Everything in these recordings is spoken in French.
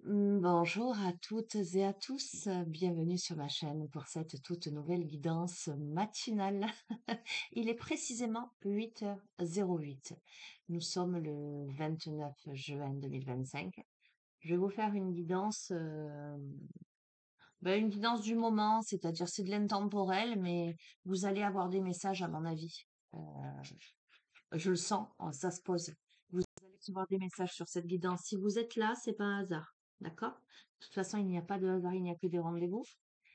Bonjour à toutes et à tous, bienvenue sur ma chaîne pour cette toute nouvelle guidance matinale. Il est précisément 8h08. Nous sommes le 29 juin 2025. Je vais vous faire une guidance, une guidance du moment, c'est-à-dire c'est de l'intemporel, mais vous allez avoir des messages à mon avis. Euh, je le sens, ça se pose. Vous allez recevoir des messages sur cette guidance. Si vous êtes là, c'est pas un hasard. D'accord? De toute façon, il n'y a pas de hasard, il n'y a que des rendez-vous.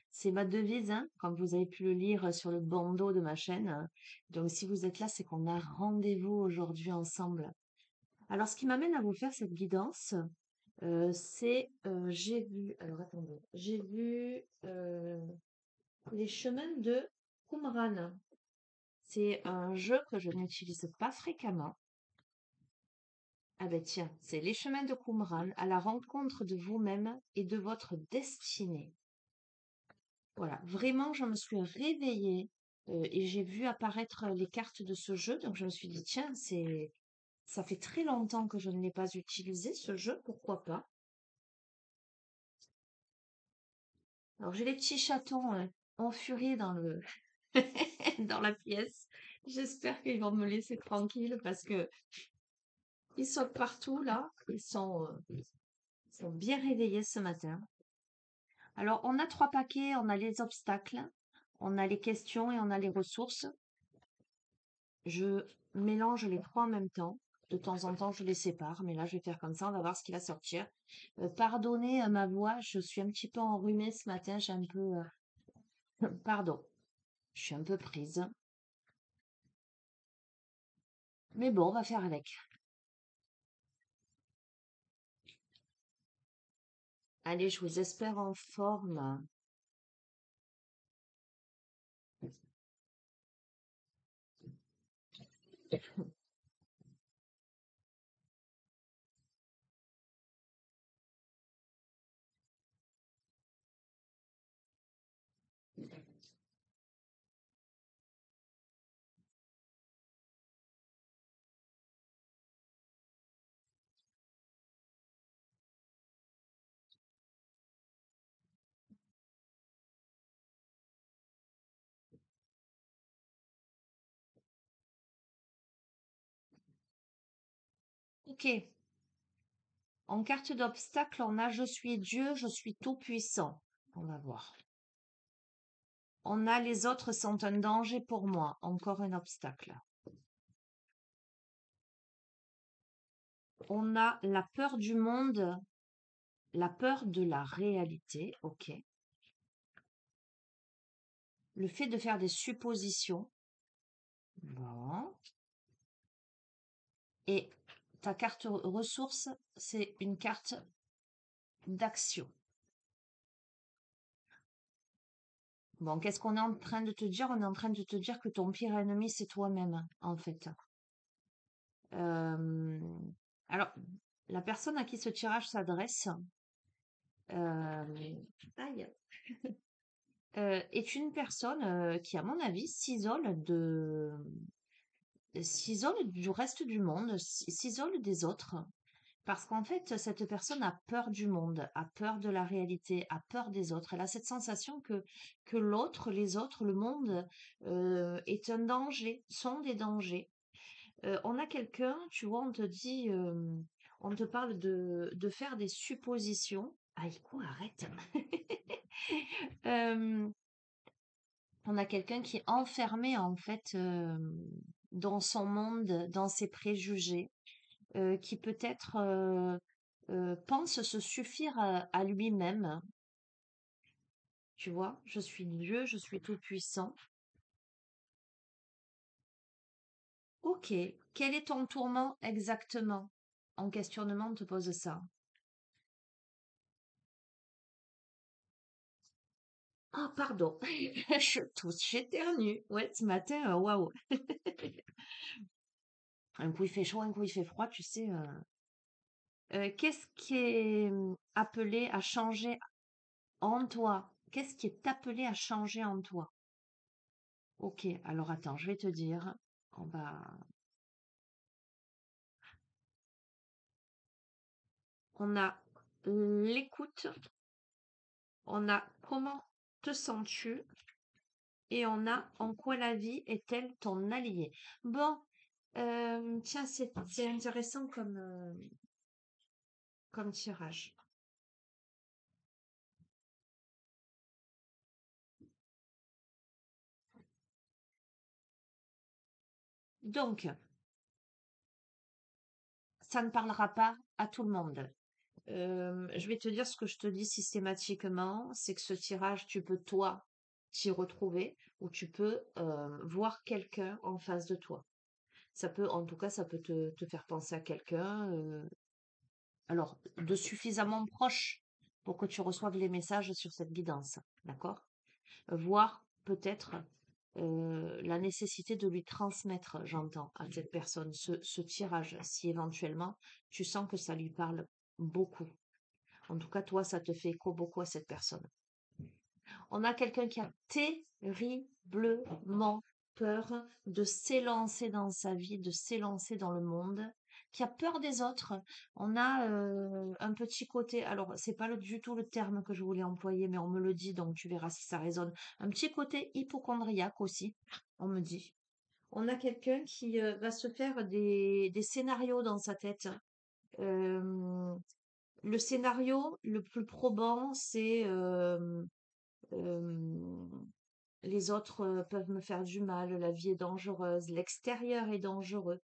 C'est ma devise, hein, comme vous avez pu le lire sur le bandeau de ma chaîne. Donc, si vous êtes là, c'est qu'on a rendez-vous aujourd'hui ensemble. Alors, ce qui m'amène à vous faire cette guidance, j'ai vu, alors attendez, j'ai vu les chemins de Qumran. C'est un jeu que je n'utilise pas fréquemment. Ah ben tiens, c'est les chemins de Qumran à la rencontre de vous-même et de votre destinée. Voilà, vraiment, je me suis réveillée et j'ai vu apparaître les cartes de ce jeu. Donc je me suis dit, tiens, ça fait très longtemps que je ne l'ai pas utilisé, ce jeu, pourquoi pas? Alors j'ai les petits chatons en furie dans dans la pièce. J'espère qu'ils vont me laisser tranquille parce que ils sont partout là. Ils sont bien réveillés ce matin. Alors, on a 3 paquets, on a les obstacles, on a les questions et on a les ressources. Je mélange les 3 en même temps. De temps en temps, je les sépare, mais là, je vais faire comme ça, on va voir ce qui va sortir. Pardonnez ma voix, je suis un petit peu enrhumée ce matin, j'ai un peu... Pardon, je suis un peu prise. Mais bon, on va faire avec. Allez, je vous espère en forme. Ok, en carte d'obstacle, on a je suis Dieu, je suis tout puissant. On va voir. On a les autres sont un danger pour moi, encore un obstacle. On a la peur du monde, la peur de la réalité, ok. Le fait de faire des suppositions, bon. Et ta carte ressource, c'est une carte d'action. Bon, qu'est-ce qu'on est en train de te dire? On est en train de te dire que ton pire ennemi, c'est toi-même, en fait. Euh, alors, la personne à qui ce tirage s'adresse, aïe, est une personne qui, à mon avis, s'isole du reste du monde, s'isole des autres. Parce qu'en fait, cette personne a peur du monde, a peur de la réalité, a peur des autres. Elle a cette sensation que l'autre, les autres, le monde est un danger, sont des dangers. On a quelqu'un, tu vois, on te dit, on te parle de faire des suppositions. Aïe, quoi, arrête. Euh, on a quelqu'un qui est enfermé, en fait, dans son monde, dans ses préjugés, qui peut-être pense se suffire à lui-même. Tu vois, je suis Dieu, je suis tout-puissant. Ok, quel est ton tourment exactement? En questionnement, on te pose ça. Ah, pardon, je tousse, j'éternue. Ouais, ce matin, waouh. Un coup il fait chaud, un coup il fait froid, tu sais. Qu'est-ce qui est appelé à changer en toi? Qu'est-ce qui est appelé à changer en toi? Ok, alors attends, je vais te dire. On va. On a l'écoute, on a comment te sens-tu et on a en quoi la vie est-elle ton allié. Bon, tiens, c'est intéressant comme tirage. Donc, ça ne parlera pas à tout le monde. Je vais te dire ce que je te dis systématiquement, c'est que ce tirage, tu peux toi t'y retrouver ou tu peux voir quelqu'un en face de toi. Ça peut, en tout cas, ça peut te faire penser à quelqu'un, alors de suffisamment proche pour que tu reçoives les messages sur cette guidance, d'accord? Voire peut-être la nécessité de lui transmettre, j'entends, à cette personne ce tirage, si éventuellement tu sens que ça lui parle beaucoup. En tout cas, toi, ça te fait écho beaucoup à cette personne. On a quelqu'un qui a terriblement peur de s'élancer dans sa vie, de s'élancer dans le monde, qui a peur des autres. On a un petit côté, alors c'est pas du tout le terme que je voulais employer, mais on me le dit, donc tu verras si ça résonne. Un petit côté hypochondriaque aussi, on me dit. On a quelqu'un qui va se faire des scénarios dans sa tête. Euh, le scénario le plus probant, c'est euh, les autres peuvent me faire du mal, la vie est dangereuse, l'extérieur est dangereux.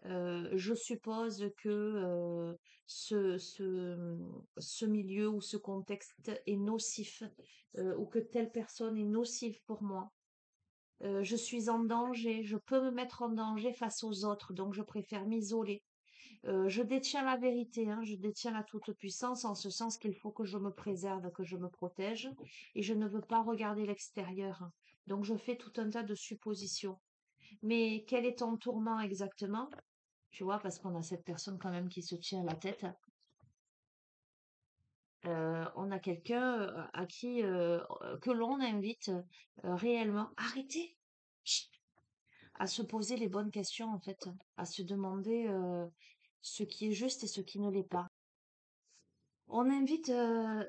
Je suppose que ce milieu ou ce contexte est nocif, ou que telle personne est nocive pour moi. Je suis en danger, je peux me mettre en danger face aux autres, donc je préfère m'isoler. Je détiens la vérité, hein, je détiens la toute-puissance en ce sens qu'il faut que je me préserve, que je me protège, et je ne veux pas regarder l'extérieur. Donc je fais tout un tas de suppositions. Mais quel est ton tourment exactement? Tu vois, parce qu'on a cette personne quand même qui se tient la tête. On a quelqu'un à qui que l'on invite réellement. Arrêtez! Chut, à se poser les bonnes questions en fait, à se demander ce qui est juste et ce qui ne l'est pas. On invite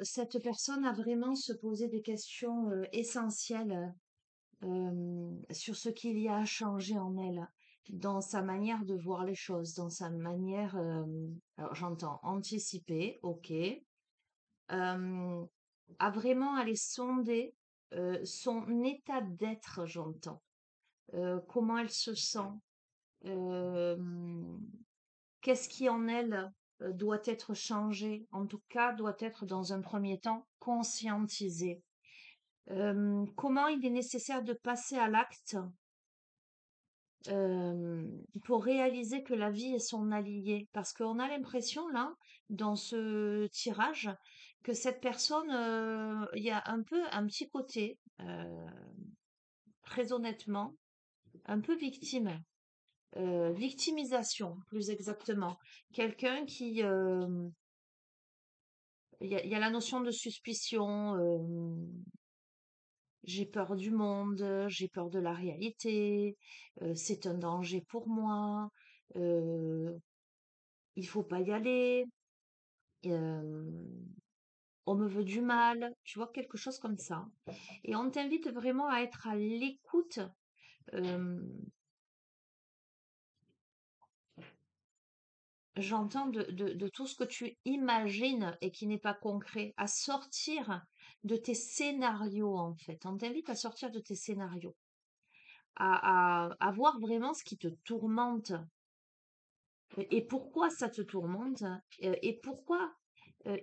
cette personne à vraiment se poser des questions essentielles sur ce qu'il y a à changer en elle, dans sa manière de voir les choses, dans sa manière, alors j'entends anticiper, ok, à vraiment aller sonder son état d'être, j'entends, comment elle se sent, euh, qu'est-ce qui en elle doit être changé, en tout cas doit être dans un premier temps conscientisé. Comment il est nécessaire de passer à l'acte euh, pour réaliser que la vie est son allié. Parce qu'on a l'impression, là, dans ce tirage, que cette personne, il y a un peu un petit côté, très honnêtement, un peu victime. Victimisation, plus exactement. Quelqu'un qui, il y a la notion de suspicion, j'ai peur du monde, j'ai peur de la réalité, c'est un danger pour moi, euh, il faut pas y aller, euh, on me veut du mal, tu vois, quelque chose comme ça. Et on t'invite vraiment à être à l'écoute, euh, j'entends de tout ce que tu imagines et qui n'est pas concret, à sortir de tes scénarios en fait. On t'invite à sortir de tes scénarios, à voir vraiment ce qui te tourmente et pourquoi ça te tourmente et pourquoi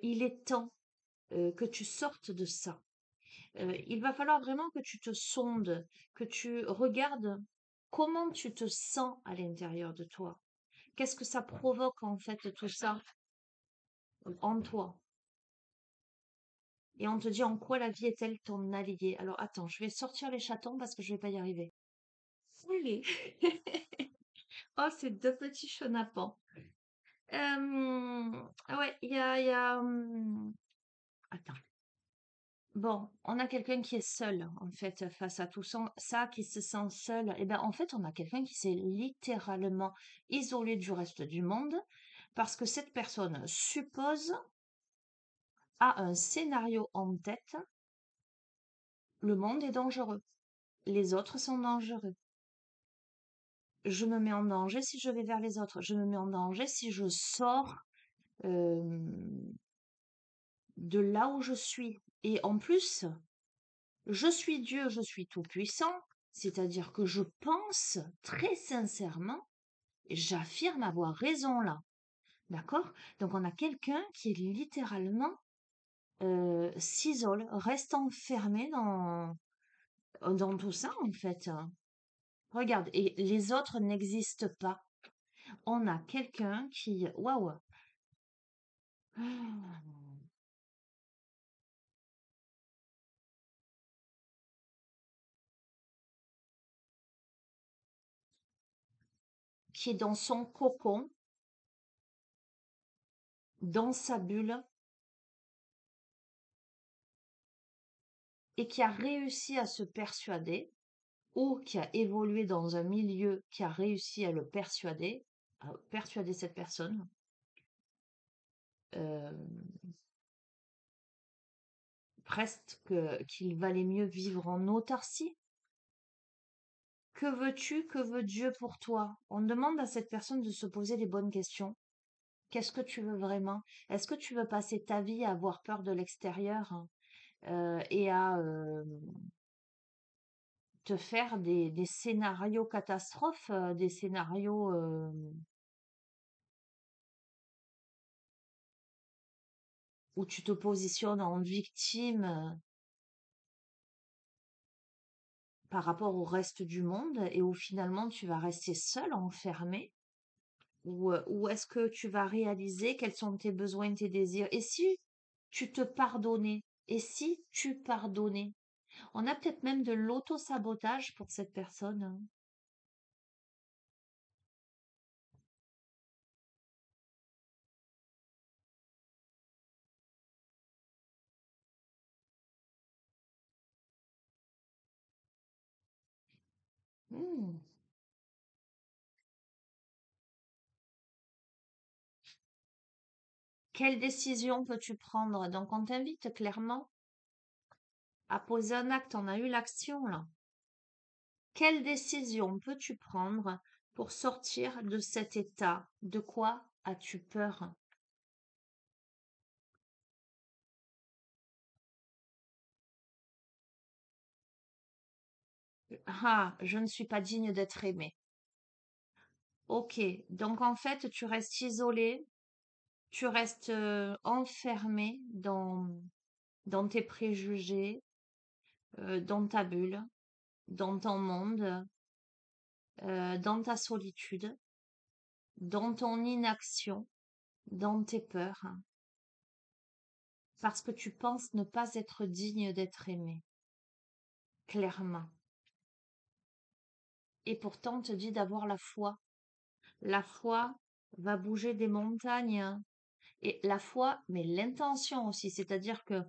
il est temps que tu sortes de ça. Il va falloir vraiment que tu te sondes, que tu regardes comment tu te sens à l'intérieur de toi. Qu'est-ce que ça provoque en fait tout ça en toi? Et on te dit en quoi la vie est-elle ton allié? Alors attends, je vais sortir les chatons parce que je vais pas y arriver. Allez. Oh, ces deux petits chenapans. Ouais, attends. Bon, on a quelqu'un qui est seul, en fait, face à tout ça, qui se sent seul. Et ben, en fait, on a quelqu'un qui s'est littéralement isolé du reste du monde parce que cette personne suppose a un scénario en tête, le monde est dangereux, les autres sont dangereux. Je me mets en danger si je vais vers les autres, je me mets en danger si je sors euh, de là où je suis. Et en plus, je suis Dieu, je suis tout-puissant, c'est-à-dire que je pense très sincèrement, j'affirme avoir raison là. D'accord? Donc on a quelqu'un qui littéralement s'isole, reste enfermé dans tout ça en fait. Regarde, et les autres n'existent pas. On a quelqu'un qui, waouh, qui est dans son cocon, dans sa bulle, et qui a réussi à se persuader, ou qui a évolué dans un milieu qui a réussi à le persuader, à persuader cette personne, euh, presque qu'il valait mieux vivre en autarcie. Que veux-tu, que veut Dieu pour toi? On demande à cette personne de se poser les bonnes questions. Qu'est-ce que tu veux vraiment? Est-ce que tu veux passer ta vie à avoir peur de l'extérieur, hein, et à te faire des scénarios catastrophes, des scénarios où tu te positionnes en victime par rapport au reste du monde et où finalement tu vas rester seul, enfermé? Ou est-ce que tu vas réaliser quels sont tes besoins, tes désirs? Et si tu te pardonnais? Et si tu pardonnais? On a peut-être même de l'auto-sabotage pour cette personne, hein. Hmm. Quelle décision peux-tu prendre? Donc, on t'invite clairement à poser un acte. On a eu l'action là. Quelle décision peux-tu prendre pour sortir de cet état? De quoi as-tu peur? Ah, je ne suis pas digne d'être aimé. Ok, donc en fait, tu restes isolé, tu restes enfermé dans tes préjugés, dans ta bulle, dans ton monde, dans ta solitude, dans ton inaction, dans tes peurs, parce que tu penses ne pas être digne d'être aimé, clairement. Et pourtant, on te dit d'avoir la foi. La foi va bouger des montagnes. Et la foi, mais l'intention aussi, c'est-à-dire que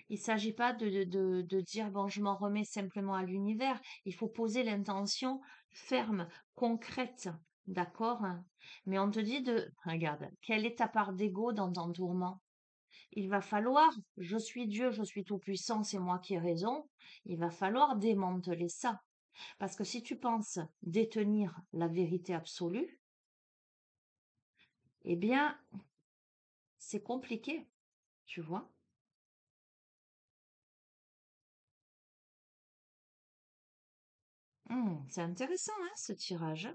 il s'agit pas de dire, bon, je m'en remets simplement à l'univers. Il faut poser l'intention ferme, concrète, d'accord? Mais on te dit regarde, quelle est ta part d'ego dans ton tourment? Il va falloir, je suis Dieu, je suis tout-puissant, c'est moi qui ai raison. Il va falloir démanteler ça. Parce que si tu penses détenir la vérité absolue, eh bien, c'est compliqué, tu vois? C'est intéressant, hein, ce tirage.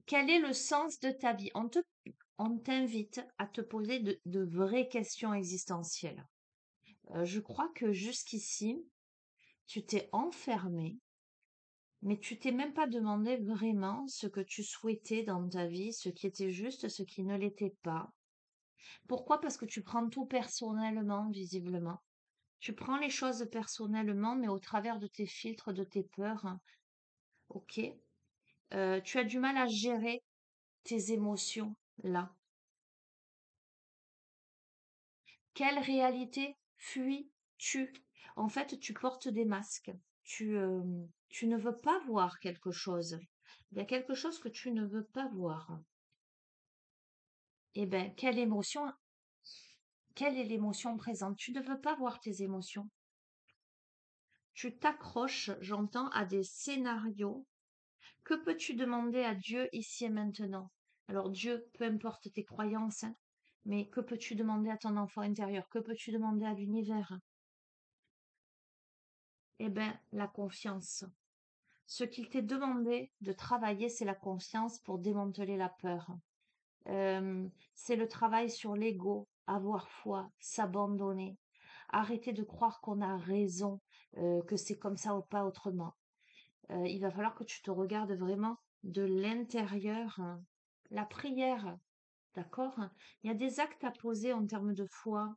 Quel est le sens de ta vie? On t'invite à te poser de vraies questions existentielles. Je crois que jusqu'ici, tu t'es enfermé, mais tu t'es même pas demandé vraiment ce que tu souhaitais dans ta vie, ce qui était juste, ce qui ne l'était pas. Pourquoi? Parce que tu prends tout personnellement, visiblement. Tu prends les choses personnellement, mais au travers de tes filtres, de tes peurs, hein. Ok? Tu as du mal à gérer tes émotions là. Quelle réalité fuis-tu? En fait, tu portes des masques. Tu ne veux pas voir quelque chose. Il y a quelque chose que tu ne veux pas voir. Eh bien, quelle émotion? Quelle est l'émotion présente? Tu ne veux pas voir tes émotions. Tu t'accroches, j'entends, à des scénarios. Que peux-tu demander à Dieu ici et maintenant? Alors Dieu, peu importe tes croyances, hein, mais que peux-tu demander à ton enfant intérieur? Que peux-tu demander à l'univers? Eh bien, la confiance. Ce qu'il t'est demandé de travailler, c'est la confiance pour démanteler la peur. C'est le travail sur l'ego, avoir foi, s'abandonner, arrêter de croire qu'on a raison, que c'est comme ça ou pas autrement. Il va falloir que tu te regardes vraiment de l'intérieur, hein. La prière, d'accord? Il y a des actes à poser en termes de foi.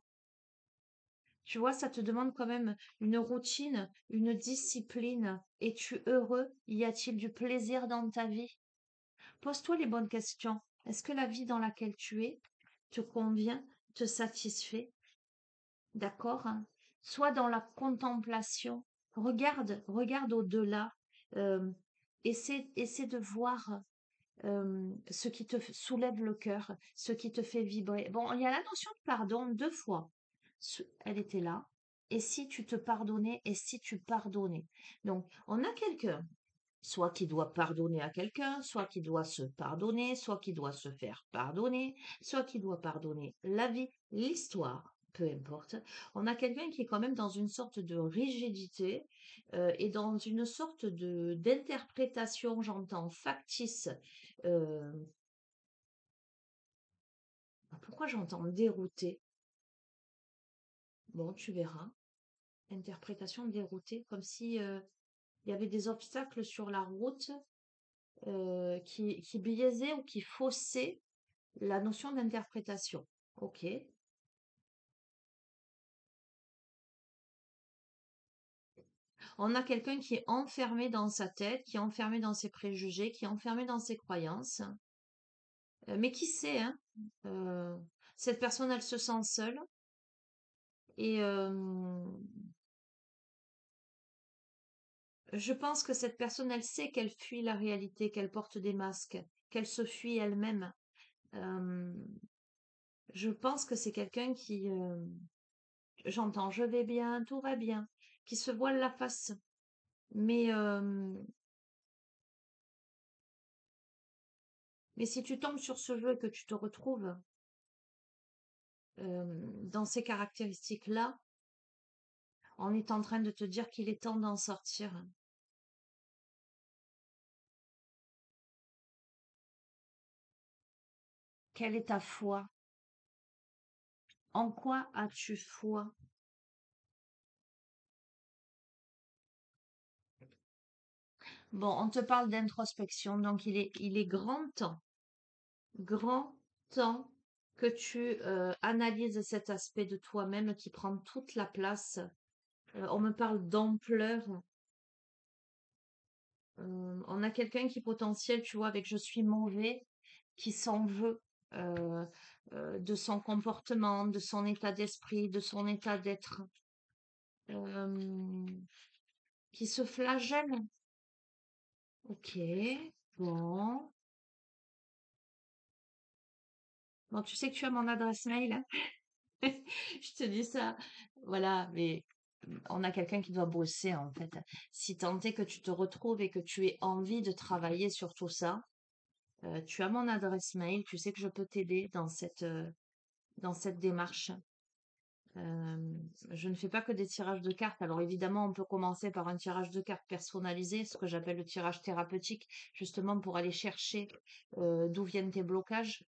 Tu vois, ça te demande quand même une routine, une discipline. Es-tu heureux? Y a-t-il du plaisir dans ta vie? Pose-toi les bonnes questions. Est-ce que la vie dans laquelle tu es te convient, te satisfait? D'accord? Sois dans la contemplation. Regarde au-delà. Euh, essaie de voir ce qui te soulève le cœur, ce qui te fait vibrer. Bon, il y a la notion de pardon deux fois. Elle était là. Et si tu te pardonnais, et si tu pardonnais. Donc, on a quelqu'un, soit qui doit pardonner à quelqu'un, soit qui doit se pardonner, soit qui doit se faire pardonner, soit qui doit pardonner la vie, l'histoire, peu importe. On a quelqu'un qui est quand même dans une sorte de rigidité et dans une sorte de d'interprétation, j'entends, factice. Euh, Pourquoi j'entends dérouté? Bon, tu verras. Interprétation déroutée, comme si il y avait des obstacles sur la route qui biaisait ou qui faussait la notion d'interprétation. Ok. On a quelqu'un qui est enfermé dans sa tête, qui est enfermé dans ses préjugés, qui est enfermé dans ses croyances. Mais qui sait, hein, euh, cette personne, elle se sent seule. Et je pense que cette personne, elle sait qu'elle fuit la réalité, qu'elle porte des masques, qu'elle se fuit elle-même. Euh, je pense que c'est quelqu'un qui, j'entends, je vais bien, tout va bien, qui se voile la face. Mais si tu tombes sur ce jeu et que tu te retrouves dans ces caractéristiques-là, on est en train de te dire qu'il est temps d'en sortir. Quelle est ta foi? En quoi as-tu foi? Bon, on te parle d'introspection, donc il est grand temps que tu analyses cet aspect de toi-même qui prend toute la place. On me parle d'ampleur. On a quelqu'un qui potentiel, tu vois, avec je suis mauvais, qui s'en veut euh, de son comportement, de son état d'esprit, de son état d'être, euh, qui se flagelle. Ok, bon. Bon, tu sais que tu as mon adresse mail, hein. Je te dis ça. Voilà, mais on a quelqu'un qui doit bosser en fait. Si tant est que tu te retrouves et que tu aies envie de travailler sur tout ça, tu as mon adresse mail, tu sais que je peux t'aider dans cette démarche. Je ne fais pas que des tirages de cartes. Alors évidemment, on peut commencer par un tirage de cartes personnalisé, ce que j'appelle le tirage thérapeutique, justement pour aller chercher d'où viennent tes blocages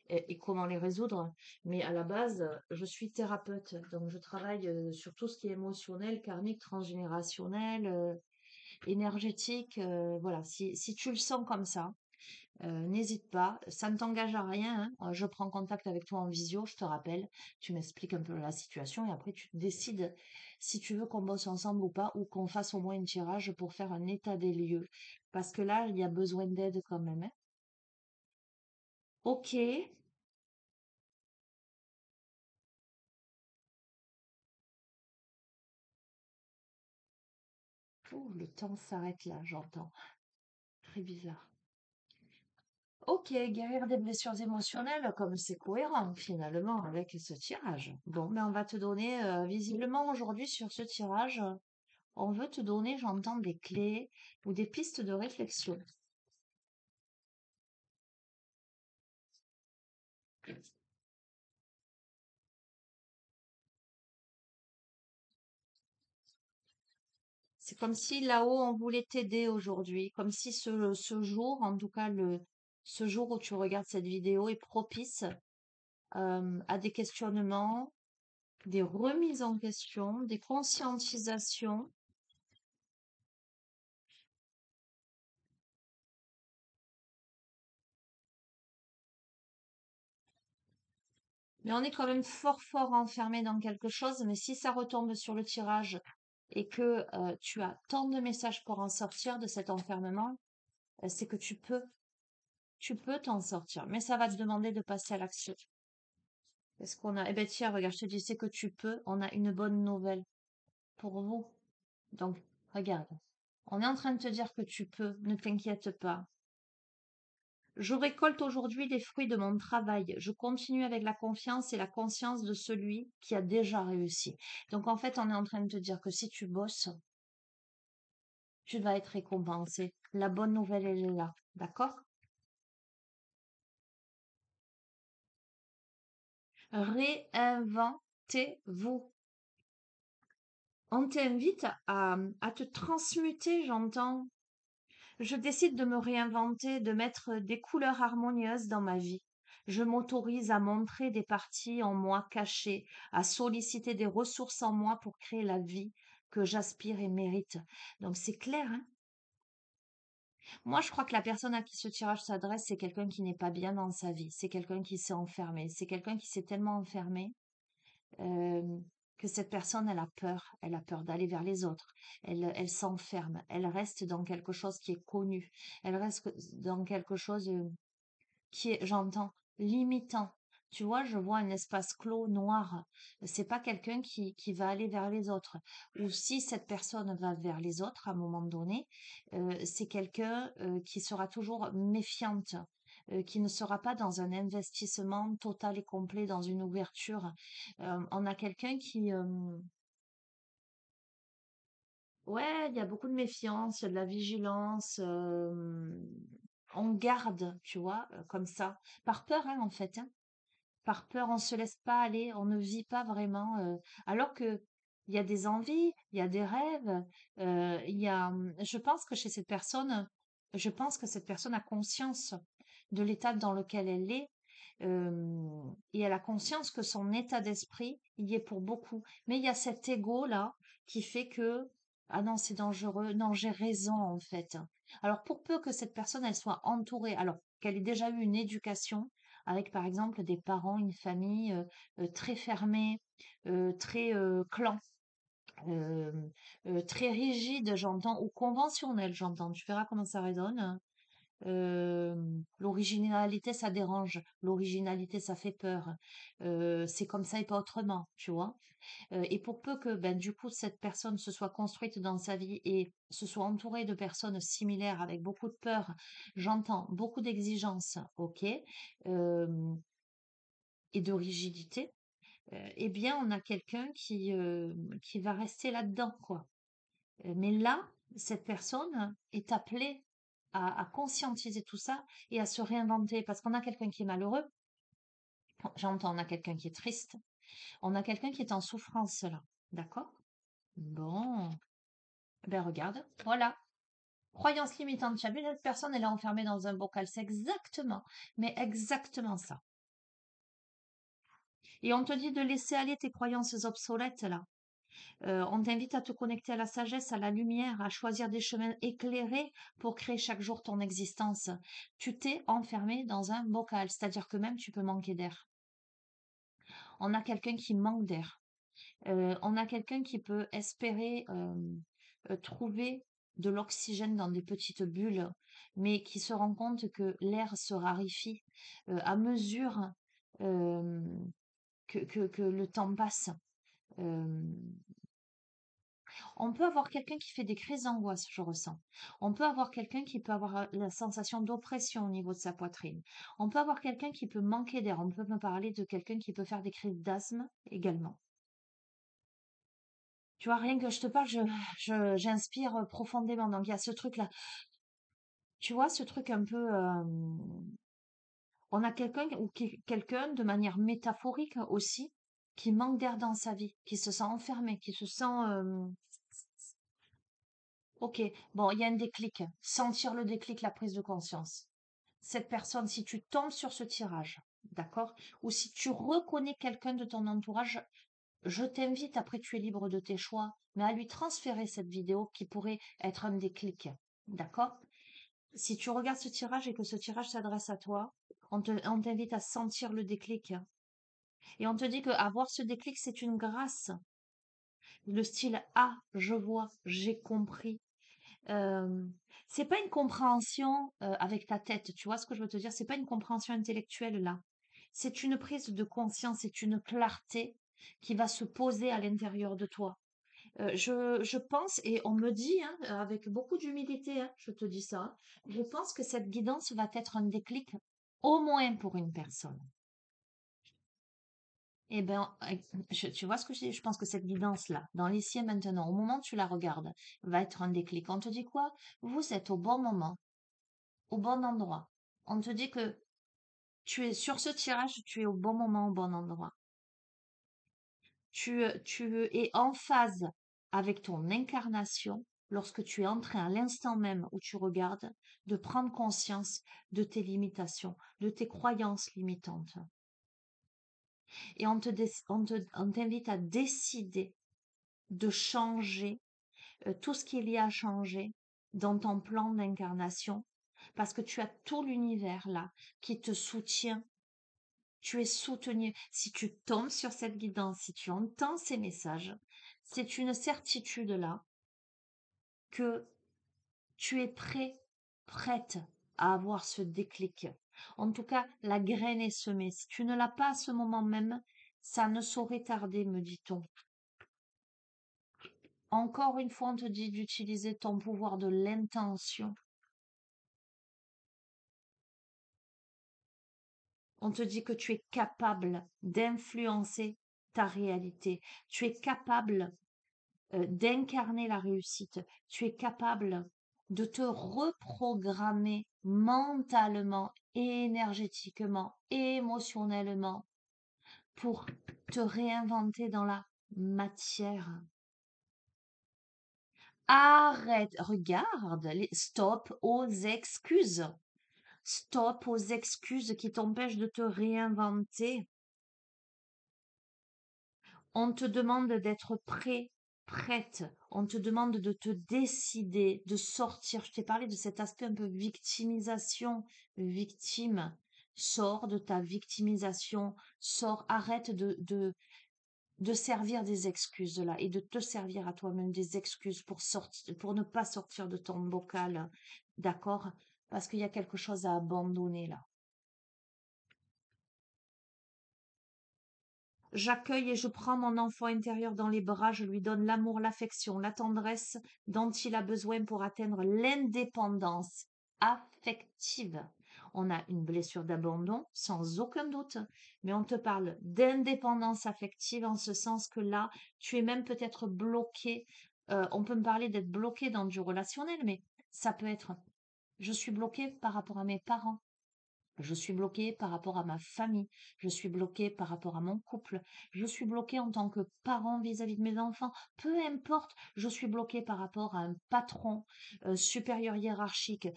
et comment les résoudre. Mais à la base, je suis thérapeute, donc je travaille sur tout ce qui est émotionnel, karmique, transgénérationnel, énergétique. Voilà, si tu le sens comme ça, n'hésite pas, ça ne t'engage à rien, hein. Je prends contact avec toi en visio, je te rappelle, tu m'expliques un peu la situation et après tu décides si tu veux qu'on bosse ensemble ou pas, ou qu'on fasse au moins un tirage pour faire un état des lieux. Parce que là, il y a besoin d'aide quand même, hein. Ok. Ouh, le temps s'arrête là, j'entends. Très bizarre. Ok, guérir des blessures émotionnelles, comme c'est cohérent finalement avec ce tirage. Bon, mais on va te donner, visiblement aujourd'hui sur ce tirage, on veut te donner, j'entends, des clés ou des pistes de réflexion. C'est comme si là-haut, on voulait t'aider aujourd'hui, comme si ce jour, en tout cas ce jour où tu regardes cette vidéo, est propice à des questionnements, des remises en question, des conscientisations. Mais on est quand même fort, fort enfermé dans quelque chose. Mais si ça retombe sur le tirage et que tu as tant de messages pour en sortir de cet enfermement, c'est que tu peux t'en sortir. Mais ça va te demander de passer à l'action. Qu'est-ce qu'on a? Eh ben tiens, regarde, je te dis, c'est que tu peux. On a une bonne nouvelle pour vous. Donc, regarde. On est en train de te dire que tu peux. Ne t'inquiète pas. Je récolte aujourd'hui les fruits de mon travail. Je continue avec la confiance et la conscience de celui qui a déjà réussi. Donc en fait, on est en train de te dire que si tu bosses, tu vas être récompensé. La bonne nouvelle, elle est là. D'accord? Réinventez-vous. On t'invite à te transmuter, j'entends. Je décide de me réinventer, de mettre des couleurs harmonieuses dans ma vie. Je m'autorise à montrer des parties en moi cachées, à solliciter des ressources en moi pour créer la vie que j'aspire et mérite. Donc c'est clair, hein? Moi, je crois que la personne à qui ce tirage s'adresse, c'est quelqu'un qui n'est pas bien dans sa vie. C'est quelqu'un qui s'est enfermé. C'est quelqu'un qui s'est tellement enfermé euh, que cette personne, elle a peur. Elle a peur d'aller vers les autres. Elle s'enferme. Elle reste dans quelque chose qui est connu. Elle reste dans quelque chose qui est, j'entends, limitant. Tu vois, je vois un espace clos noir. C'est pas quelqu'un qui va aller vers les autres. Ou si cette personne va vers les autres à un moment donné, c'est quelqu'un qui sera toujours méfiante, qui ne sera pas dans un investissement total et complet, dans une ouverture. On a quelqu'un qui, ouais, il y a beaucoup de méfiance, il y a de la vigilance. On garde, tu vois, comme ça, par peur, hein, en fait, hein. Par peur, on se laisse pas aller, on ne vit pas vraiment, alors que il y a des envies, il y a des rêves, il y a, je pense que chez cette personne, je pense que cette personne a conscience de l'état dans lequel elle est, et elle a conscience que son état d'esprit y est pour beaucoup. Mais il y a cet ego-là qui fait que, ah non, c'est dangereux, non, j'ai raison, en fait. Alors, pour peu que cette personne, elle soit entourée, alors qu'elle ait déjà eu une éducation, avec par exemple des parents, une famille très fermée, très clan, euh, très rigide, j'entends, ou conventionnel, j'entends. Tu verras comment ça résonne. L'originalité, ça dérange. L'originalité, ça fait peur. C'est comme ça et pas autrement, tu vois. Et pour peu que, ben, du coup, cette personne se soit construite dans sa vie et se soit entourée de personnes similaires avec beaucoup de peur, j'entends beaucoup d'exigences, ok, euh, et de rigidité, eh bien, on a quelqu'un qui va rester là-dedans, quoi. Mais là, cette personne est appelée à conscientiser tout ça et à se réinventer parce qu'on a quelqu'un qui est malheureux, j'entends, on a quelqu'un qui est triste, on a quelqu'un qui est en souffrance là, d'accord? Bon, ben regarde, voilà. Croyance limitante, tu as vu cette personne, elle est enfermée dans un bocal, c'est exactement, mais exactement ça. Et on te dit de laisser aller tes croyances obsolètes là. On t'invite à te connecter à la sagesse, à la lumière, à choisir des chemins éclairés pour créer chaque jour ton existence. Tu t'es enfermé dans un bocal, c'est-à-dire que même tu peux manquer d'air. On a quelqu'un qui manque d'air. On a quelqu'un qui peut espérer trouver de l'oxygène dans des petites bulles, mais qui se rend compte que l'air se raréfie à mesure euh, que le temps passe. Euh, On peut avoir quelqu'un qui fait des crises d'angoisse, je ressens. On peut avoir quelqu'un qui peut avoir la sensation d'oppression au niveau de sa poitrine. On peut avoir quelqu'un qui peut manquer d'air. On peut me parler de quelqu'un qui peut faire des crises d'asthme également. Tu vois, rien que je te parle, j'inspire profondément. Donc, il y a ce truc-là. Tu vois, ce truc un peu. On a quelqu'un ou quelqu'un de manière métaphorique aussi qui manque d'air dans sa vie, qui se sent enfermé, qui se sent. Ok, bon, il y a un déclic. Sentir le déclic, la prise de conscience. Cette personne, si tu tombes sur ce tirage, d'accord? Ou si tu reconnais quelqu'un de ton entourage, je t'invite, après tu es libre de tes choix, mais à lui transférer cette vidéo qui pourrait être un déclic, d'accord? Si tu regardes ce tirage et que ce tirage s'adresse à toi, on t'invite à sentir le déclic. Et on te dit que avoir ce déclic, c'est une grâce. Le style ah, je vois, j'ai compris. Euh, c'est pas une compréhension avec ta tête, tu vois ce que je veux te dire? C'est pas une compréhension intellectuelle là. C'est une prise de conscience, c'est une clarté qui va se poser à l'intérieur de toi. Je pense, et on me dit, hein, avec beaucoup d'humilité, hein, je te dis ça, hein, je pense que cette guidance va être un déclic au moins pour une personne. Eh ben, tu vois ce que je dis? Je pense que cette guidance-là, dans l'ici et maintenant, au moment où tu la regardes, va être un déclic. On te dit quoi? Vous êtes au bon moment, au bon endroit. On te dit que tu es sur ce tirage, tu es au bon moment, au bon endroit. Tu es en phase avec ton incarnation lorsque tu es en train, à l'instant même où tu regardes, de prendre conscience de tes limitations, de tes croyances limitantes. Et on t'invite à décider de changer tout ce qu'il y a à changer dans ton plan d'incarnation, parce que tu as tout l'univers là qui te soutient. Tu es soutenu. Si tu tombes sur cette guidance, si tu entends ces messages, c'est une certitude là que tu es prêt, prête à avoir ce déclic. En tout cas, la graine est semée. Si tu ne l'as pas à ce moment même, ça ne saurait tarder, me dit-on. Encore une fois, on te dit d'utiliser ton pouvoir de l'intention. On te dit que tu es capable d'influencer ta réalité. Tu es capable d'incarner la réussite. Tu es capable de te reprogrammer mentalement, énergétiquement, émotionnellement pour te réinventer dans la matière. Arrête, regarde, stop aux excuses. Stop aux excuses qui t'empêchent de te réinventer. On te demande d'être prêt, prête. On te demande de te décider, de sortir. Je t'ai parlé de cet aspect un peu victimisation, victime. Sors de ta victimisation, sors, arrête de servir des excuses là et de te servir à toi-même des excuses pour sortir, pour ne pas sortir de ton bocal, d'accord? Parce qu'il y a quelque chose à abandonner là. J'accueille et je prends mon enfant intérieur dans les bras, je lui donne l'amour, l'affection, la tendresse dont il a besoin pour atteindre l'indépendance affective. On a une blessure d'abandon, sans aucun doute, mais on te parle d'indépendance affective en ce sens que là, tu es même peut-être bloqué. On peut me parler d'être bloqué dans du relationnel, mais ça peut être, je suis bloqué par rapport à mes parents. Je suis bloquée par rapport à ma famille, je suis bloquée par rapport à mon couple, je suis bloquée en tant que parent vis-à-vis de mes enfants, peu importe, je suis bloquée par rapport à un patron supérieur hiérarchique,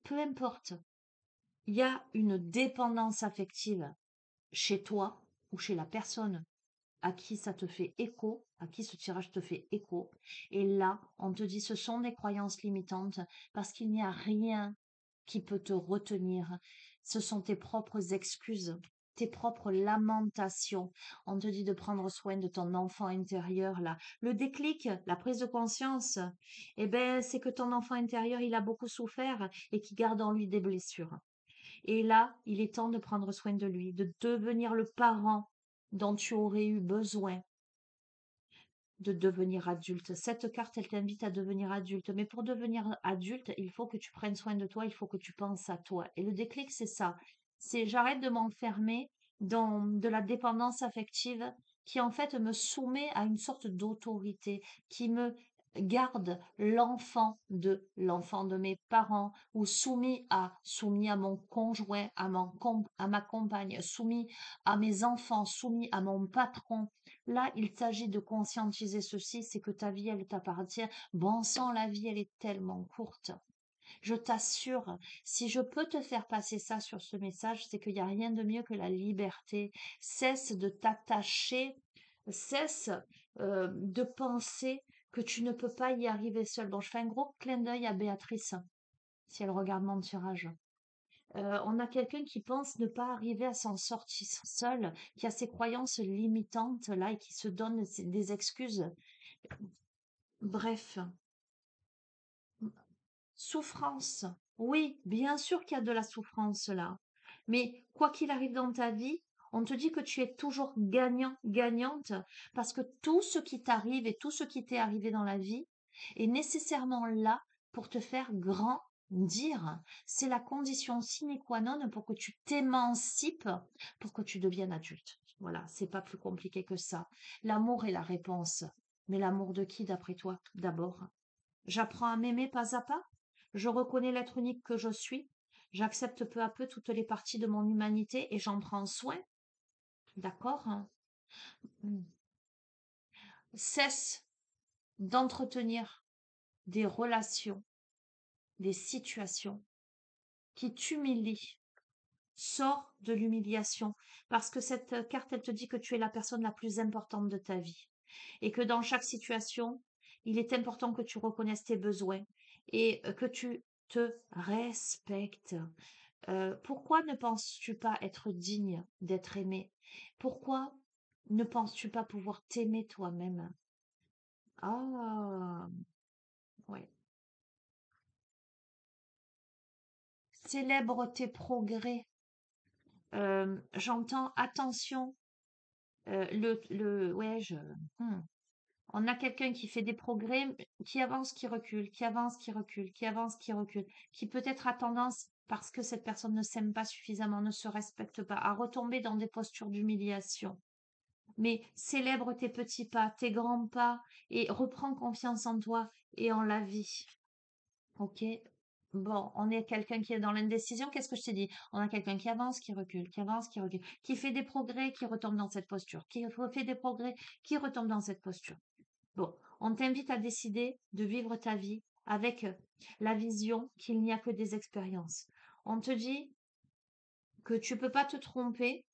peu importe. Il y a une dépendance affective chez toi ou chez la personne à qui ça te fait écho, à qui ce tirage te fait écho. Et là, on te dit ce sont des croyances limitantes parce qu'il n'y a rien qui peut te retenir. Ce sont tes propres excuses, tes propres lamentations. On te dit de prendre soin de ton enfant intérieur là. Le déclic, la prise de conscience, eh ben, c'est que ton enfant intérieur, il a beaucoup souffert et qui garde en lui des blessures. Et là, il est temps de prendre soin de lui, de devenir le parent dont tu aurais eu besoin. de devenir adulte. Cette carte, elle t'invite à devenir adulte. Mais pour devenir adulte, il faut que tu prennes soin de toi, il faut que tu penses à toi. Et le déclic, c'est ça. C'est j'arrête de m'enfermer dans de la dépendance affective qui en fait me soumet à une sorte d'autorité, qui me garde l'enfant de mes parents, ou soumis à mon conjoint, à ma compagne, soumis à mes enfants, soumis à mon patron. Là, il s'agit de conscientiser ceci, c'est que ta vie, elle t'appartient. Bon sang, la vie, elle est tellement courte. Je t'assure, si je peux te faire passer ça sur ce message, c'est qu'il n'y a rien de mieux que la liberté. Cesse de t'attacher, cesse de penser que tu ne peux pas y arriver seul. Bon, je fais un gros clin d'œil à Béatrice, si elle regarde mon tirage. On a quelqu'un qui pense ne pas arriver à s'en sortir seul, qui a ses croyances limitantes là et qui se donne des excuses. Bref, souffrance. Oui, bien sûr qu'il y a de la souffrance là. Mais quoi qu'il arrive dans ta vie, on te dit que tu es toujours gagnant, gagnante, parce que tout ce qui t'arrive et tout ce qui t'est arrivé dans la vie est nécessairement là pour te faire grandir. C'est la condition sine qua non pour que tu t'émancipes, pour que tu deviennes adulte. Voilà, c'est pas plus compliqué que ça. L'amour est la réponse. Mais l'amour de qui, d'après toi, d'abord? J'apprends à m'aimer pas à pas. Je reconnais l'être unique que je suis. J'accepte peu à peu toutes les parties de mon humanité et j'en prends soin. D'accord? Mm. Cesse d'entretenir des relations, des situations qui t'humilient. Sors de l'humiliation parce que cette carte, elle te dit que tu es la personne la plus importante de ta vie et que dans chaque situation, il est important que tu reconnaisses tes besoins et que tu te respectes. Pourquoi ne penses-tu pas être digne d'être aimé? Pourquoi ne penses-tu pas pouvoir t'aimer toi-même? Ah, ouais. Célèbre tes progrès. J'entends attention. Ouais, hmm. On a quelqu'un qui fait des progrès, qui avance, qui recule, qui avance, qui recule, qui avance, qui recule, qui peut-être a tendance, parce que cette personne ne s'aime pas suffisamment, ne se respecte pas, à retomber dans des postures d'humiliation. Mais célèbre tes petits pas, tes grands pas, et reprends confiance en toi et en la vie. Ok? Bon, on est quelqu'un qui est dans l'indécision. Qu'est-ce que je t'ai dit? On a quelqu'un qui avance, qui recule, qui fait des progrès, qui retombe dans cette posture, qui fait des progrès, qui retombe dans cette posture. Bon, on t'invite à décider de vivre ta vie avec la vision qu'il n'y a que des expériences. On te dit que tu peux pas te tromper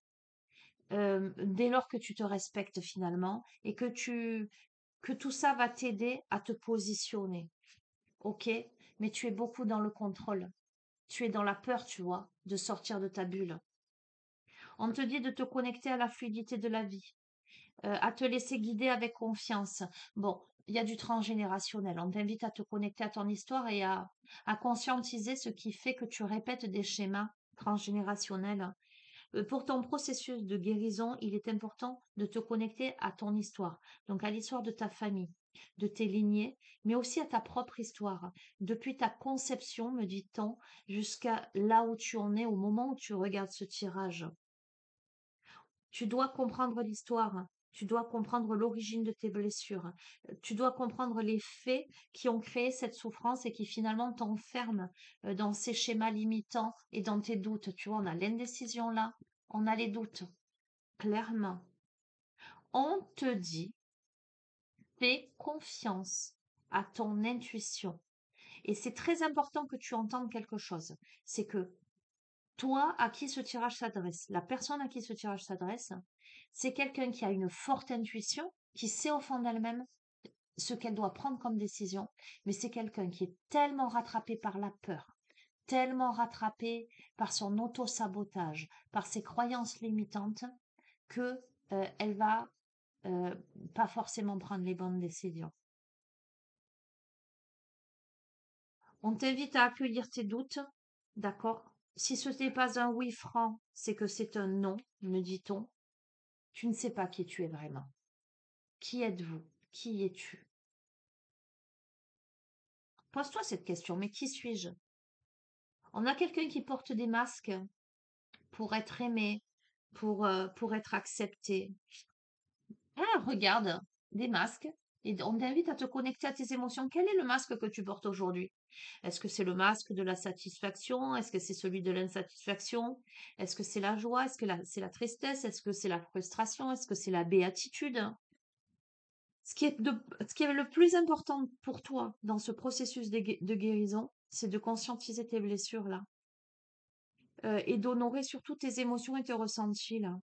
dès lors que tu te respectes finalement et que tout ça va t'aider à te positionner. Ok? Mais tu es beaucoup dans le contrôle. Tu es dans la peur, tu vois, de sortir de ta bulle. On te dit de te connecter à la fluidité de la vie, à te laisser guider avec confiance. Bon, il y a du transgénérationnel. On t'invite à te connecter à ton histoire et à conscientiser ce qui fait que tu répètes des schémas transgénérationnels. Pour ton processus de guérison, il est important de te connecter à ton histoire, donc à l'histoire de ta famille, de tes lignées, mais aussi à ta propre histoire. Depuis ta conception, me dit-on, jusqu'à là où tu en es au moment où tu regardes ce tirage. Tu dois comprendre l'histoire. Tu dois comprendre l'origine de tes blessures. Tu dois comprendre les faits qui ont créé cette souffrance et qui finalement t'enferment dans ces schémas limitants et dans tes doutes. Tu vois, on a l'indécision là, on a les doutes. Clairement. On te dit, fais confiance à ton intuition. Et c'est très important que tu entendes quelque chose. C'est que toi, à qui ce tirage s'adresse, la personne à qui ce tirage s'adresse, c'est quelqu'un qui a une forte intuition, qui sait au fond d'elle-même ce qu'elle doit prendre comme décision, mais c'est quelqu'un qui est tellement rattrapé par la peur, tellement rattrapé par son auto-sabotage, par ses croyances limitantes, que elle va euh, pas forcément prendre les bonnes décisions. On t'invite à accueillir tes doutes, d'accord? Si ce n'est pas un oui franc, c'est que c'est un non, me dit-on. Tu ne sais pas qui tu es vraiment. Qui êtes-vous? Qui es-tu? Pose-toi cette question, mais qui suis-je? On a quelqu'un qui porte des masques pour être aimé, pour être accepté. Ah, regarde, des masques. Et on t'invite à te connecter à tes émotions. Quel est le masque que tu portes aujourd'hui? Est-ce que c'est le masque de la satisfaction? Est-ce que c'est celui de l'insatisfaction? Est-ce que c'est la joie? Est-ce que c'est la tristesse? Est-ce que c'est la frustration? Est-ce que c'est la béatitude? Ce qui est le plus important pour toi dans ce processus de guérison, c'est de conscientiser tes blessures là, et d'honorer surtout tes émotions et tes ressentis là,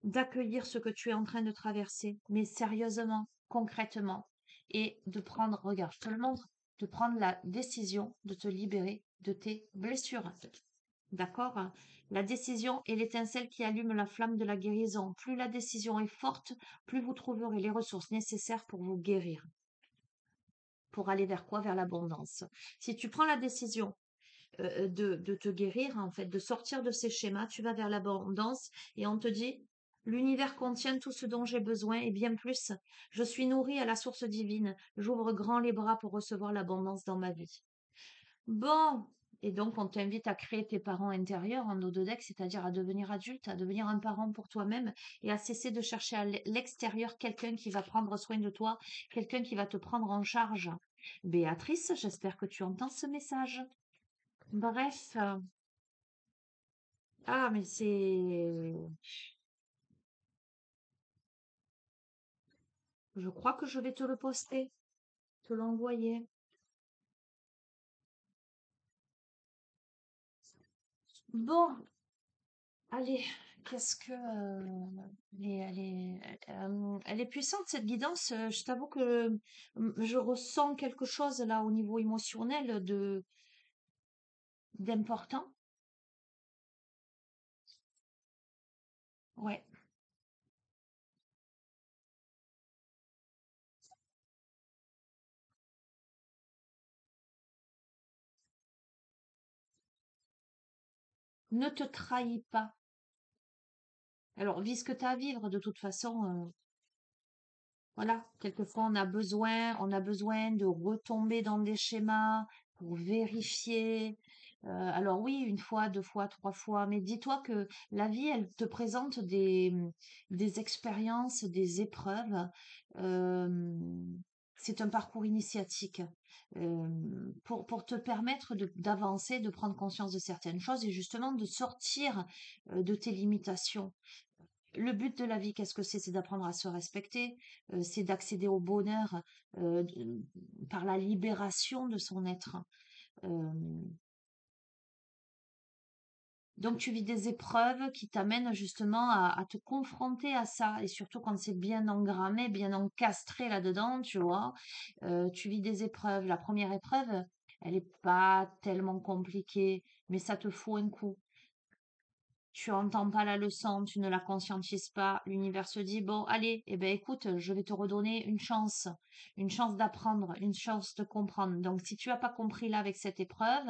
d'accueillir ce que tu es en train de traverser, mais sérieusement, concrètement, et de prendre, regarde, je te le montre, de prendre la décision de te libérer de tes blessures. D'accord? La décision est l'étincelle qui allume la flamme de la guérison. Plus la décision est forte, plus vous trouverez les ressources nécessaires pour vous guérir. Pour aller vers quoi? Vers l'abondance. Si tu prends la décision de te guérir, en fait, de sortir de ces schémas, tu vas vers l'abondance et on te dit, l'univers contient tout ce dont j'ai besoin et bien plus. Je suis nourri à la source divine. J'ouvre grand les bras pour recevoir l'abondance dans ma vie. Bon, et donc on t'invite à créer tes parents intérieurs en autodeck, c'est-à-dire à devenir adulte, à devenir un parent pour toi-même et à cesser de chercher à l'extérieur quelqu'un qui va prendre soin de toi, quelqu'un qui va te prendre en charge. Béatrice, j'espère que tu entends ce message. Bref, ah mais je crois que je vais te le poster, te l'envoyer. Bon, allez, qu'est-ce que elle est puissante cette guidance. Je t'avoue que je ressens quelque chose là au niveau émotionnel de d'important. Ouais. Ne te trahis pas. Alors, vis ce que tu as à vivre de toute façon. Voilà, quelquefois on a besoin de retomber dans des schémas pour vérifier. Alors oui, une fois, deux fois, trois fois, mais dis-toi que la vie, elle te présente des expériences, des épreuves. euh, c'est un parcours initiatique pour te permettre d'avancer, de prendre conscience de certaines choses et justement de sortir de tes limitations. Le but de la vie, qu'est-ce que c'est? C'est d'apprendre à se respecter, c'est d'accéder au bonheur par la libération de son être. Euh, donc tu vis des épreuves qui t'amènent justement à te confronter à ça, et surtout quand c'est bien engrammé, bien encastré là-dedans, tu vois. Tu vis des épreuves. La première épreuve, elle n'est pas tellement compliquée, mais ça te fout un coup. Tu entends pas la leçon, tu ne la conscientises pas, l'univers se dit, bon, allez, eh ben, écoute, je vais te redonner une chance d'apprendre, une chance de comprendre. Donc, si tu as pas compris là avec cette épreuve,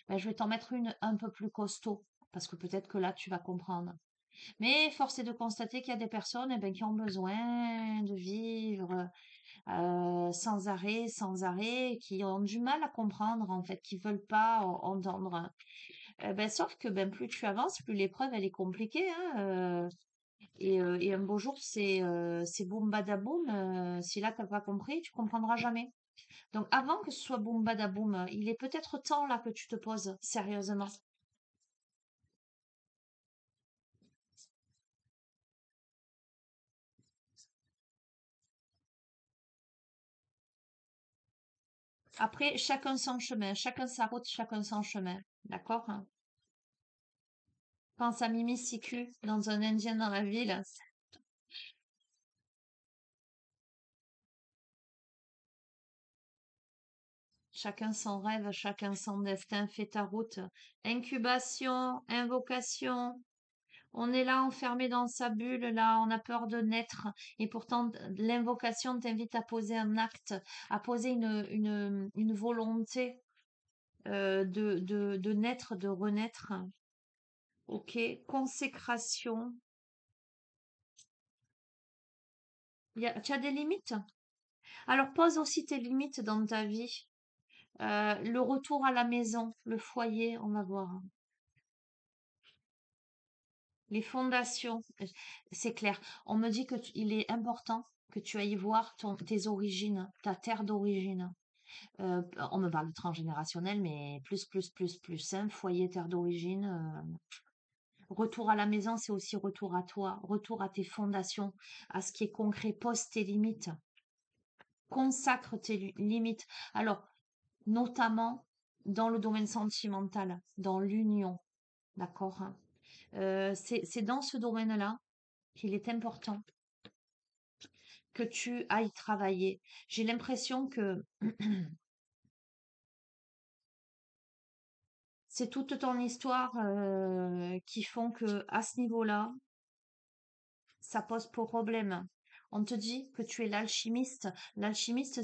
ben, je vais t'en mettre une un peu plus costaud, parce que peut-être que là, tu vas comprendre. Mais force est de constater qu'il y a des personnes, eh ben, qui ont besoin de vivre sans arrêt, qui ont du mal à comprendre, en fait, qui veulent pas entendre. Sauf que ben, plus tu avances, plus l'épreuve elle est compliquée, hein, et un beau jour, c'est boum badaboum. Si là, t'as pas compris, tu comprendras jamais. Donc, avant que ce soit boum badaboum, il est peut-être temps là que tu te poses sérieusement. Après, chacun son chemin, chacun sa route, chacun son chemin. D'accord? Hein. Pense à Mimi Siku dans un Indien dans la ville. Chacun son rêve, chacun son destin, fais ta route. Incubation, invocation. On est là enfermé dans sa bulle, là, on a peur de naître. Et pourtant, l'invocation t'invite à poser un acte, à poser une volonté de naître, de renaître. Ok, consécration. Tu as des limites? Alors, pose aussi tes limites dans ta vie. Le retour à la maison, le foyer, on va voir. Les fondations, c'est clair. On me dit que il est important que tu ailles voir tes origines, ta terre d'origine. On me parle de transgénérationnel, mais plus, hein, foyer, terre d'origine. Retour à la maison, c'est aussi retour à toi, retour à tes fondations, à ce qui est concret. Pose tes limites, consacre tes limites. Alors, notamment dans le domaine sentimental, dans l'union, d'accord? Hein. C'est dans ce domaine-là qu'il est important que tu ailles travailler. J'ai l'impression que c'est toute ton histoire qui font que à ce niveau-là, ça pose problème. On te dit que tu es l'alchimiste. L'alchimiste,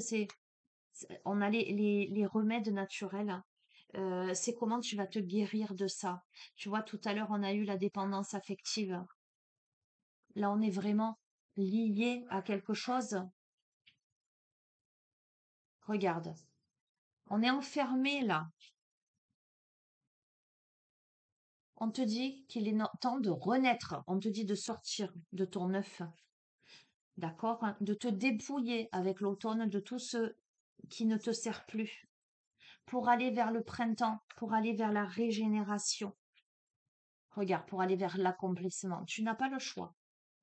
on a les remèdes naturels. C'est comment tu vas te guérir de ça. Tu vois, tout à l'heure, on a eu la dépendance affective. Là, on est vraiment lié à quelque chose. Regarde, on est enfermé là. On te dit qu'il est temps de renaître. On te dit de sortir de ton œuf. D'accord? Hein, de te dépouiller avec l'automne de tout ce qui ne te sert plus. Pour aller vers le printemps, pour aller vers la régénération. Regarde, pour aller vers l'accomplissement. Tu n'as pas le choix.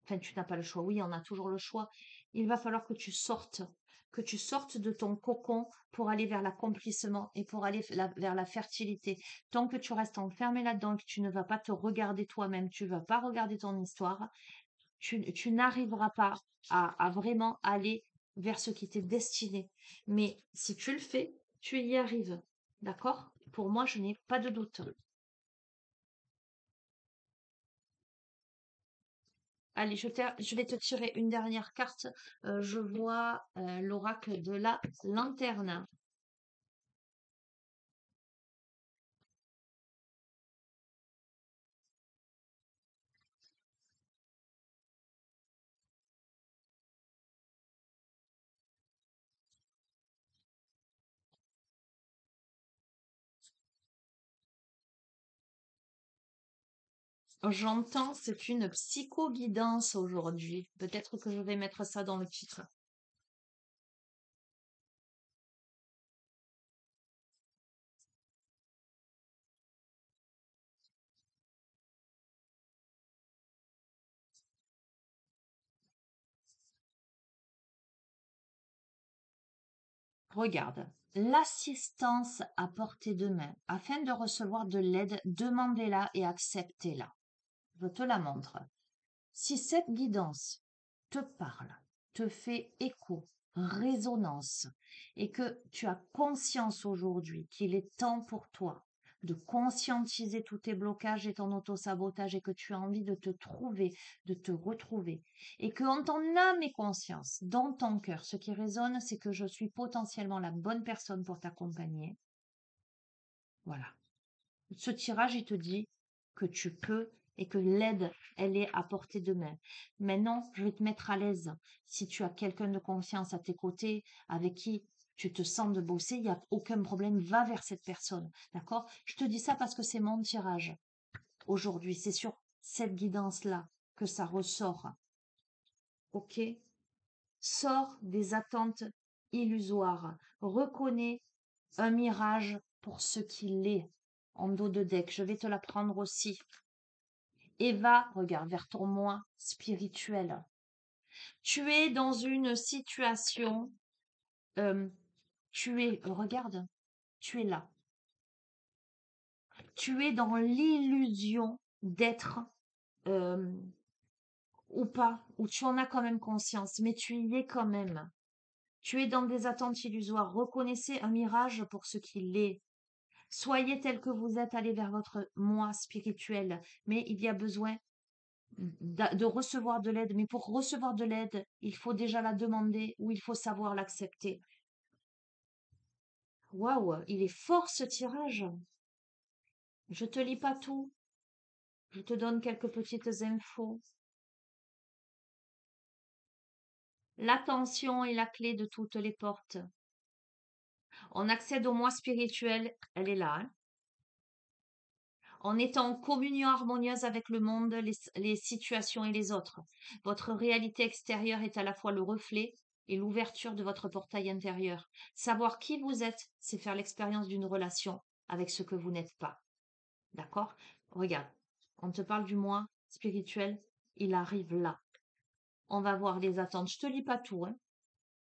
Enfin, tu n'as pas le choix. Oui, on a toujours le choix. Il va falloir que tu sortes de ton cocon pour aller vers l'accomplissement et pour aller vers la fertilité. Tant que tu restes enfermé là-dedans, que tu ne vas pas te regarder toi-même, tu ne vas pas regarder ton histoire, tu n'arriveras pas à vraiment aller vers ce qui t'est destiné. Mais si tu le fais, tu y arrives. D'accord? Pour moi, je n'ai pas de doute. Allez, je vais te tirer une dernière carte. Je vois l'oracle de la lanterne. J'entends, c'est une psycho-guidance aujourd'hui. Peut-être que je vais mettre ça dans le titre. Regarde, l'assistance à portée de main. Afin de recevoir de l'aide, demandez-la et acceptez-la. Je te la montre. Si cette guidance te parle, te fait écho, résonance, et que tu as conscience aujourd'hui qu'il est temps pour toi de conscientiser tous tes blocages et ton autosabotage et que tu as envie de te trouver, de te retrouver, et que en ton âme et conscience, dans ton cœur, ce qui résonne, c'est que je suis potentiellement la bonne personne pour t'accompagner. Voilà. Ce tirage, il te dit que tu peux et que l'aide, elle est à portée de main. Maintenant, je vais te mettre à l'aise. Si tu as quelqu'un de confiance à tes côtés, avec qui tu te sens de bosser, il n'y a aucun problème, va vers cette personne. D'accord? Je te dis ça parce que c'est mon tirage. Aujourd'hui, c'est sur cette guidance-là que ça ressort. OK? Sors des attentes illusoires. Reconnais un mirage pour ce qu'il est en dos de deck. Je vais te la prendre aussi. Et va, regarde, vers ton moi spirituel. Tu es dans une situation, regarde, tu es là. Tu es dans l'illusion d'être euh, ou pas, ou tu en as quand même conscience, mais tu y es quand même. Tu es dans des attentes illusoires. Reconnaissez un mirage pour ce qu'il est. Soyez tel que vous êtes, allez vers votre moi spirituel. Mais il y a besoin de recevoir de l'aide. Mais pour recevoir de l'aide, il faut déjà la demander ou il faut savoir l'accepter. Waouh, il est fort ce tirage. Je te lis pas tout. Je te donne quelques petites infos. L'attention est la clé de toutes les portes. On accède au moi spirituel, elle est là, hein. En étant en communion harmonieuse avec le monde, les situations et les autres. Votre réalité extérieure est à la fois le reflet et l'ouverture de votre portail intérieur. Savoir qui vous êtes, c'est faire l'expérience d'une relation avec ce que vous n'êtes pas. D'accord? Regarde, on te parle du moi spirituel, il arrive là. On va voir les attentes. Je te lis pas tout, hein.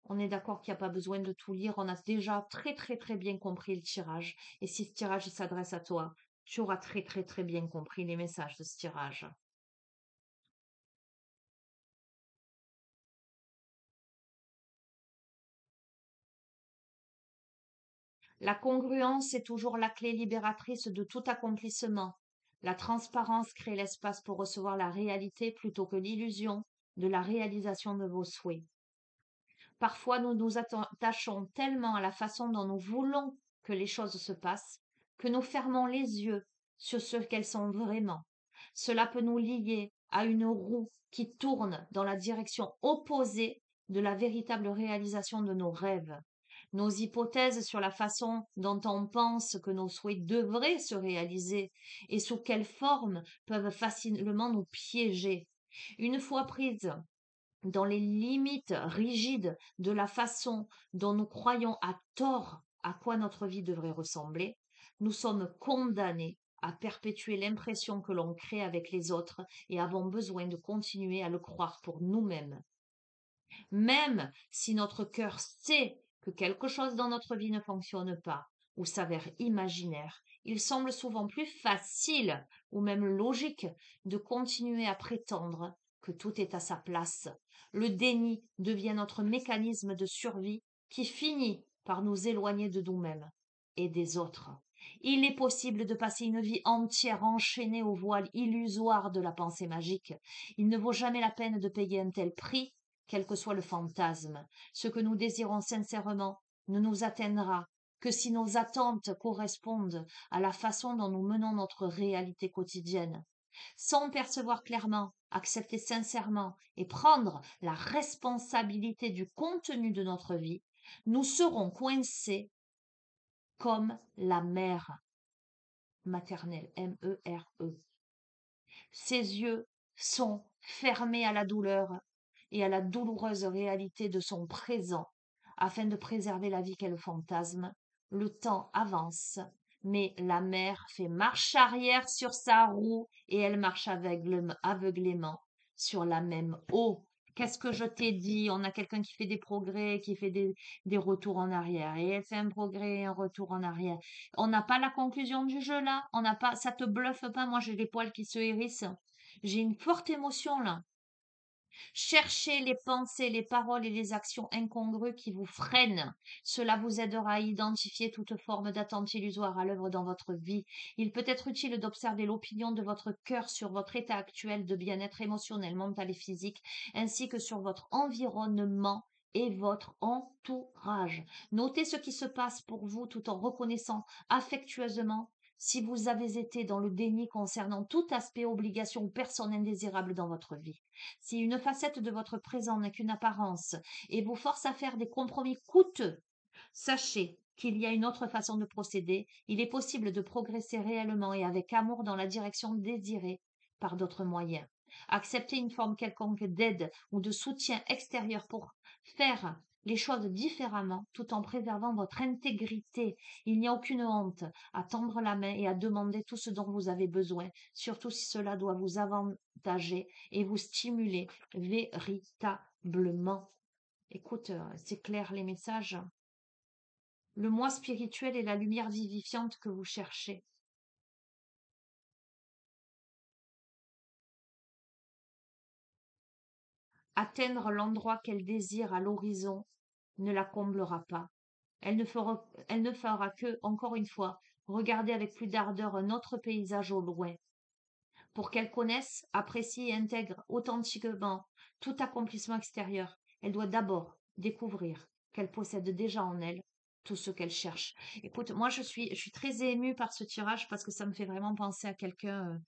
On est d'accord qu'il n'y a pas besoin de tout lire. On a déjà très très très bien compris le tirage. Et si ce tirage s'adresse à toi, tu auras très très très bien compris les messages de ce tirage. La congruence est toujours la clé libératrice de tout accomplissement. La transparence crée l'espace pour recevoir la réalité plutôt que l'illusion de la réalisation de vos souhaits. Parfois, nous nous attachons tellement à la façon dont nous voulons que les choses se passent que nous fermons les yeux sur ce qu'elles sont vraiment. Cela peut nous lier à une roue qui tourne dans la direction opposée de la véritable réalisation de nos rêves. Nos hypothèses sur la façon dont on pense que nos souhaits devraient se réaliser et sous quelle forme peuvent facilement nous piéger. Une fois prises dans les limites rigides de la façon dont nous croyons à tort à quoi notre vie devrait ressembler, nous sommes condamnés à perpétuer l'impression que l'on crée avec les autres et avons besoin de continuer à le croire pour nous-mêmes. Même si notre cœur sait que quelque chose dans notre vie ne fonctionne pas ou s'avère imaginaire, il semble souvent plus facile ou même logique de continuer à prétendre que tout est à sa place. Le déni devient notre mécanisme de survie qui finit par nous éloigner de nous-mêmes et des autres. Il est possible de passer une vie entière enchaînée au voile illusoire de la pensée magique. Il ne vaut jamais la peine de payer un tel prix, quel que soit le fantasme. Ce que nous désirons sincèrement ne nous atteindra que si nos attentes correspondent à la façon dont nous menons notre réalité quotidienne. Sans percevoir clairement, accepter sincèrement et prendre la responsabilité du contenu de notre vie, nous serons coincés comme la mère maternelle, M-E-R-E. Ses yeux sont fermés à la douleur et à la douloureuse réalité de son présent afin de préserver la vie qu'elle fantasme. Le temps avance, mais la mère fait marche arrière sur sa roue et elle marche aveuglément sur la même eau. Qu'est-ce que je t'ai dit? On a quelqu'un qui fait des progrès, qui fait des retours en arrière. Et elle fait un progrès et un retour en arrière. On n'a pas la conclusion du jeu là. On n'a pas, ça te bluffe pas. Moi, j'ai les poils qui se hérissent. J'ai une forte émotion là. Cherchez les pensées, les paroles et les actions incongrues qui vous freinent. Cela vous aidera à identifier toute forme d'attente illusoire à l'œuvre dans votre vie. Il peut être utile d'observer l'opinion de votre cœur sur votre état actuel de bien-être émotionnel, mental et physique, ainsi que sur votre environnement et votre entourage. Notez ce qui se passe pour vous tout en reconnaissant affectueusement si vous avez été dans le déni concernant tout aspect, obligation ou personne indésirable dans votre vie. Si une facette de votre présent n'est qu'une apparence et vous force à faire des compromis coûteux, sachez qu'il y a une autre façon de procéder. Il est possible de progresser réellement et avec amour dans la direction désirée par d'autres moyens. Accepter une forme quelconque d'aide ou de soutien extérieur pour faire les choses différemment tout en préservant votre intégrité. Il n'y a aucune honte à tendre la main et à demander tout ce dont vous avez besoin, surtout si cela doit vous avantager et vous stimuler véritablement. Écoute, c'est clair les messages. Le moi spirituel est la lumière vivifiante que vous cherchez. Atteindre l'endroit qu'elle désire à l'horizon ne la comblera pas. Elle ne fera que, encore une fois, regarder avec plus d'ardeur un autre paysage au loin. Pour qu'elle connaisse, apprécie et intègre authentiquement tout accomplissement extérieur, elle doit d'abord découvrir qu'elle possède déjà en elle tout ce qu'elle cherche. Écoute, moi je suis très émue par ce tirage parce que ça me fait vraiment penser à quelqu'un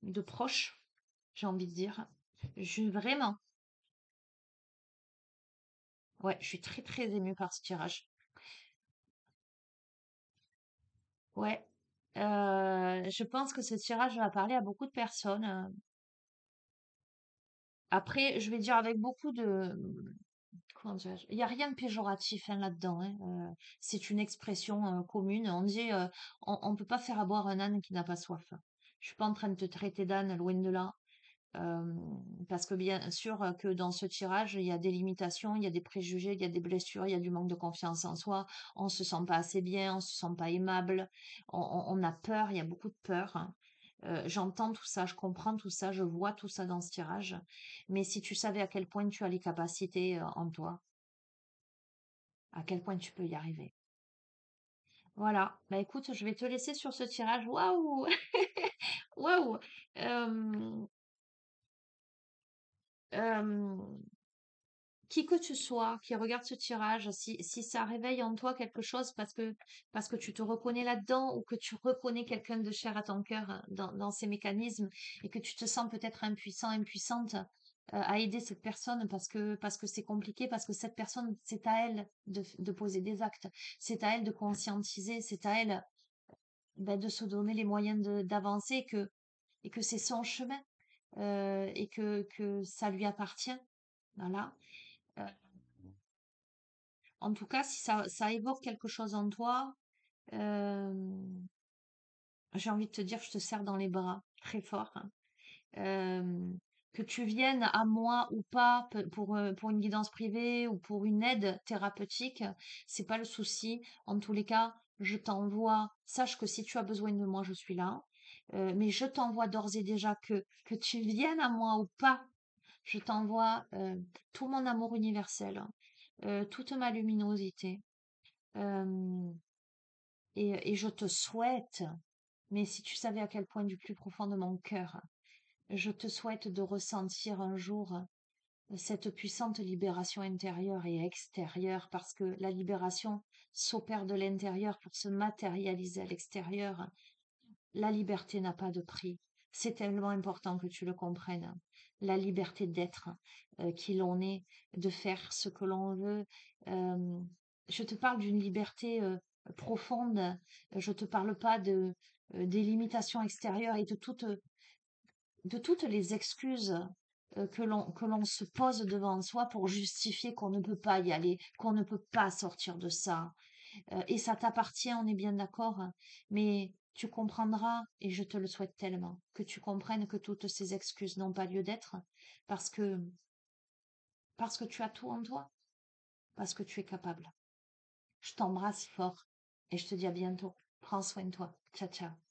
de proche, j'ai envie de dire. Vraiment. Ouais, je suis très très émue par ce tirage. Ouais. Je pense que ce tirage va parler à beaucoup de personnes. Après, je vais dire avec beaucoup de, comment dirais-je, il n'y a rien de péjoratif, hein, là-dedans, hein. C'est une expression commune. On dit, on peut pas faire à boire un âne qui n'a pas soif. Je suis pas en train de te traiter d'âne, loin de là. Euh, Parce que bien sûr que dans ce tirage, il y a des limitations, il y a des préjugés, il y a des blessures, il y a du manque de confiance en soi. On se sent pas assez bien, on se sent pas aimable, on a peur, il y a beaucoup de peur, hein. J'entends tout ça, je comprends tout ça, je vois tout ça dans ce tirage. Mais si tu savais à quel point tu as les capacités en toi, à quel point tu peux y arriver. Voilà. Bah écoute, je vais te laisser sur ce tirage. Waouh! Waouh! Euh, euh, qui que tu sois qui regarde ce tirage, si ça réveille en toi quelque chose parce que tu te reconnais là-dedans ou que tu reconnais quelqu'un de cher à ton cœur dans ces mécanismes et que tu te sens peut-être impuissant, impuissante à aider cette personne parce que c'est compliqué, parce que cette personne, c'est à elle de poser des actes, c'est à elle de conscientiser, c'est à elle ben, de se donner les moyens d'avancer et que c'est son chemin et que ça lui appartient. Voilà. Euh, En tout cas, si ça évoque quelque chose en toi, euh, j'ai envie de te dire, je te serre dans les bras très fort, hein. Euh, que tu viennes à moi ou pas pour une guidance privée ou pour une aide thérapeutique, c'est pas le souci. En tous les cas, je t'envoie. Sache que si tu as besoin de moi, je suis là. Mais je t'envoie d'ores et déjà que tu viennes à moi ou pas. Je t'envoie tout mon amour universel, toute ma luminosité. Euh, et je te souhaite, mais si tu savais à quel point du plus profond de mon cœur, je te souhaite de ressentir un jour cette puissante libération intérieure et extérieure, parce que la libération s'opère de l'intérieur pour se matérialiser à l'extérieur. La liberté n'a pas de prix. C'est tellement important que tu le comprennes. La liberté d'être qui l'on est, de faire ce que l'on veut. Euh, je te parle d'une liberté profonde. Je te parle pas des limitations extérieures et de toutes les excuses que l'on se pose devant soi pour justifier qu'on ne peut pas y aller, qu'on ne peut pas sortir de ça. Et ça t'appartient, on est bien d'accord, hein. Mais tu comprendras, et je te le souhaite tellement, que tu comprennes que toutes ces excuses n'ont pas lieu d'être, parce que, parce que tu as tout en toi, parce que tu es capable. Je t'embrasse fort et je te dis à bientôt. Prends soin de toi. Ciao, ciao.